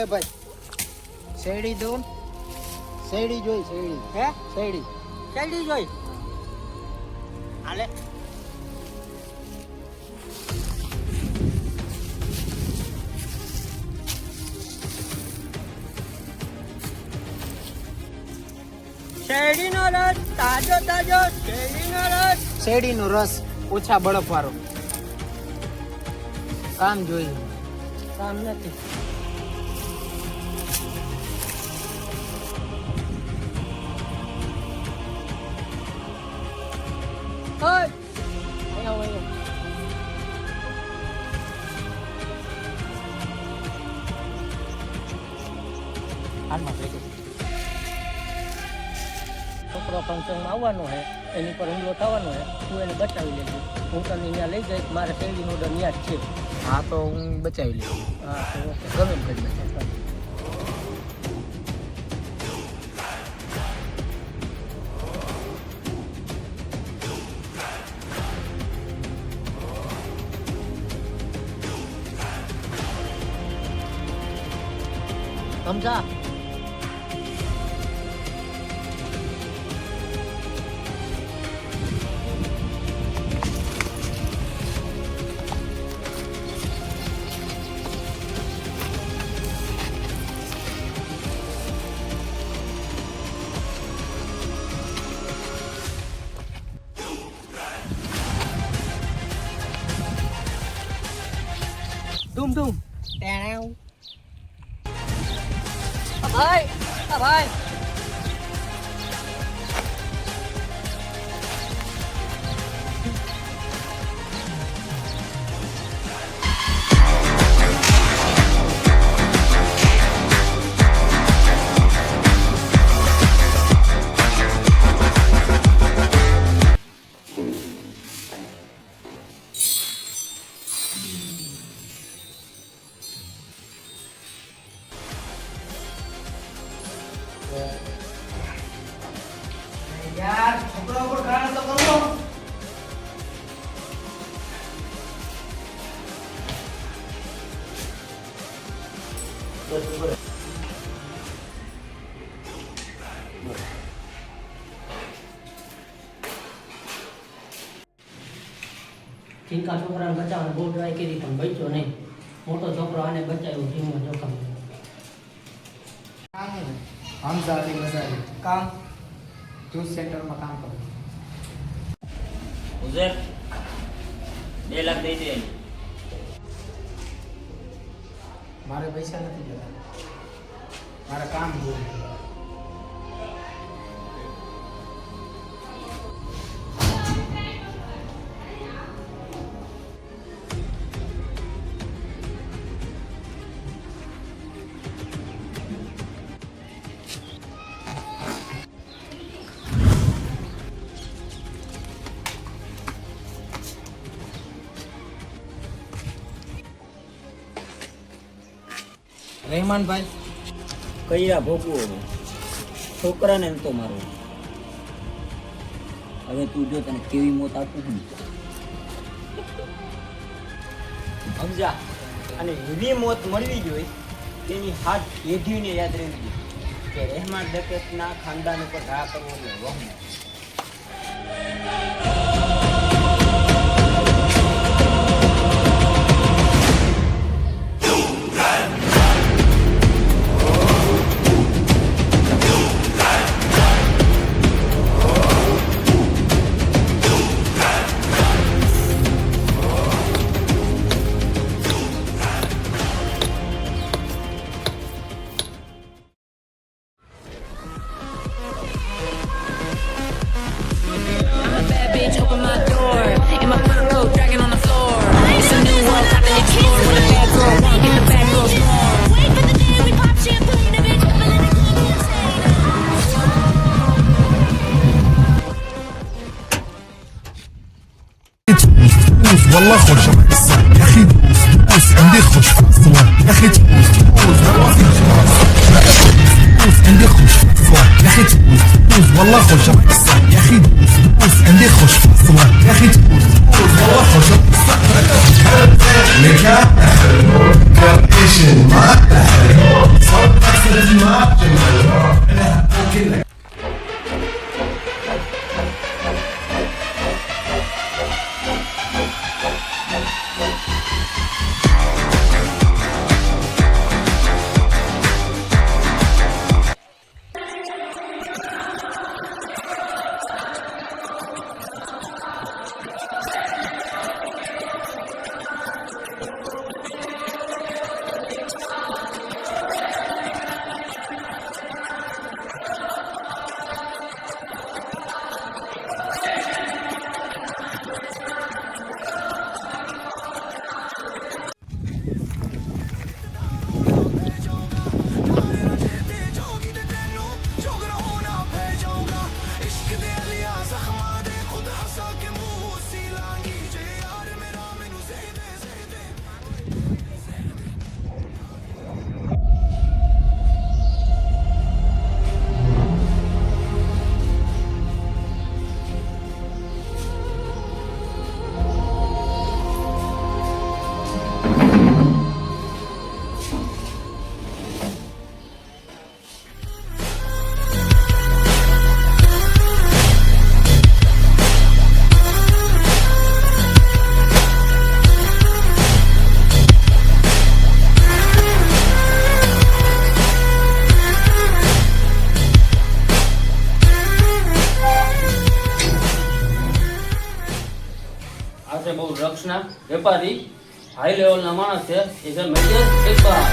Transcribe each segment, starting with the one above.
લે ભાઈ શેરડી દો શેરડી જોઈ શેરડી હે શેરડી શેરડી જોઈ હાલે શેરડીનો રસ તાજો તાજો શેરડીનો રસ ઓછા બળફ વાળો કામ જોઈએ કામ નથી ઓય આયો હાલમાં બેઠો છોકરો ફંક્શનમાં આવવાનો છે એની પર હુમલો થવાનો છે તું એને બચાવી લેજો હું તને અહીંયા લઈ જઈશ મારે શેરડીનો ઓર્ડર ન્યા જ છે હા તો હું બચાવી લઉં હા તો ગમે એમ કરી બચાવ સમજા ધૂમ ધૂમ ટેણાવ ભાઈ ભાઈ यार છોકરા ઉપર ગાળો તો કરો ચિંકા છોકરાને બચાવવાનો બહુ ટ્રાય કરી પણ બચ્યો નહીં મોટો છોકરો આને બચાવ્યો જીવમાં જોખમ હમઝા અલી મઝારી કામ જ્યુસ સેન્ટરમાં કામ કરું ઉઝર 2 લાખ દઈ દે મારે પૈસા નથી જોતા મારા કામ જોઈએ રહેમાનભાઈ કયા ભોગવો છોકરાને એમ તો મારો હવે તું જો તને કેવી મોત આપું છું સમજા અને એવી મોત મળવી જોઈએ તેની હાથ પેઢીને યાદ રહેવી જોઈએ કે રહેમાન ડકેતના ખાનદાન ઉપર ઘા કરવો એટલે વહમ Open my door in my fur coat, dragging on the floor. It's a new world, time to explore. When the bad girl won't get the bad girls more. Wait for the day we pop champagne, a bitch, I'm in the club insane. والله خوش بحسها يا اخي دوس عندي خوش فاصله يا اخي دوس والله خوش دوس عندي خوش فاصله يا اخي دوس والله خوش بحسها يا اخي دوس تبوس عندي خوش فاصلة يا اخي تبوس والله خوش نكاح كارتيشن ما صوتك ما كلك આજે બહુ ડ્રગ્સના વેપારી high લેવલના માણસ છે એ છે major Iqbal.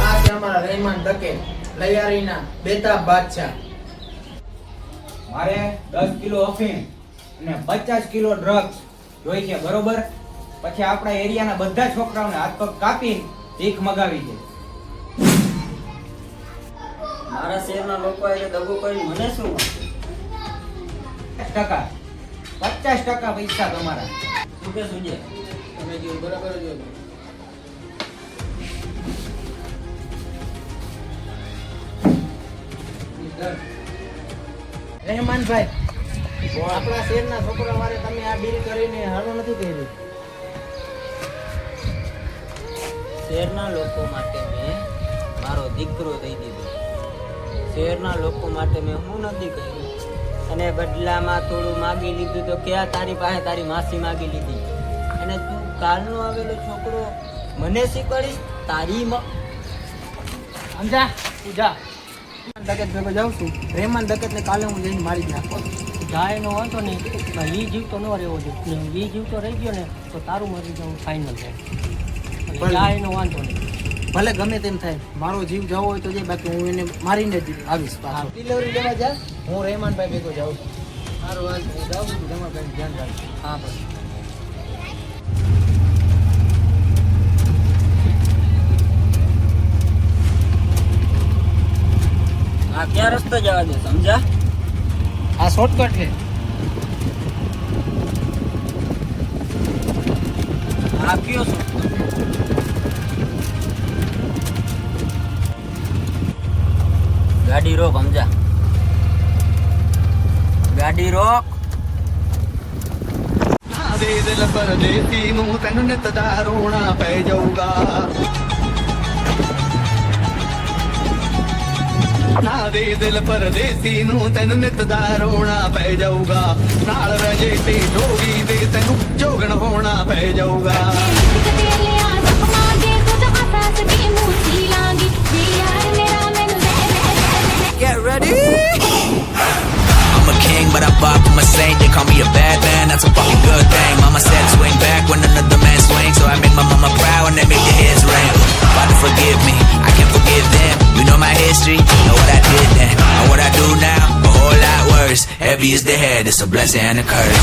આ છે અમારા રહેમાન દકે લૈયારીના બેતાબ બાદશાહ. મારે 10 કિલો અફીણ અને 50 કિલો ડ્રગ્સ જોઈ છે, બરોબર? પછી આપણા એરિયાના બધા છોકરાઓને હાથ પગ કાપીને ભીખ મગાવી છે. મારા શહેરના લોકો આજે દગો કરી મને શું 50% પૈસા તમારા. શું કે સુજે તમે જો બરાબર જો રહેમાનભાઈ, આપણા શહેરના છોકરા મારે તમે આ ડીલ કરીને હારો નથી કર્યું. શહેરના લોકો માટે મેં મારો દીકરો દઈ દીધો. શહેરના લોકો માટે મેં હું નથી કર્યું, અને બદલામાં થોડું માગી લીધું તો ક્યાં તારી પાસે તારી માસી માગી લીધી, અને તું કાલનો આવેલો છોકરો મને શીખવાડીશ તારી સમજા તું જા. દકેત ભેગો જાઉં છું. રહેમાન દકેત ને કાલે હું જઈને મારી જ નાખો. જાય નો વાંધો નહીં, પણ ઈ જીવતો ન રહેવો જોઈએ. ને ઈ જીવતો રહી ગયો ને તો તારું મરી જવું ફાઇનલ છે. ભલે. જાય નો વાંધો નહીં. ભલે ગમે તેમ થાય, મારો જીવ જવો હોય તો જે, બાકી હું એને મારીને જ આવીશ પાછો. ડિલિવરી લેવા જા, હું રહેમાનભાઈ ભેગો જાઉં છું. સારું હાલ, હું જાઉં છું. જમાભાઈ ધ્યાન રાખજો. હા બસ. આ ક્યાં રસ્તો જવા દે, સમજા? આ શોર્ટકટ છે. આ કયો છો? ગાડી રોક, સમજા? ગાડી રોક. ਦੇ ਦਿਲ ਪਰਦੇਸੀ ਨੂੰ ਤੈਨੂੰ ਨਿਤ ਦਾ ਰੋਣਾ ਪੈ ਜਾਊਗਾ ਨਾ ਦੇ ਦਿਲ ਪਰਦੇਸੀ ਨੂੰ ਤੈਨੂੰ ਨਿਤ ਦਾ ਰੋਣਾ ਪੈ ਜਾਊਗਾ ਨਾਲ ਰਜੇ ਤੇ ਢੋਗੀ ਦੇ ਤੈਨੂੰ ਜੋਗਣ ਹੋਣਾ ਪੈ ਜਾਊਗਾ Get ready. I'm a king, but I bop to my saint. They call me a bad man, that's a fucking good thing. Mama said swing back when another man swings, so I make my mama proud and they make the heads ring. Father, forgive me, I can't forgive them. You know my history, know what I did then, and what I do now, a whole lot worse. Heavy is the head, it's a blessing and a curse.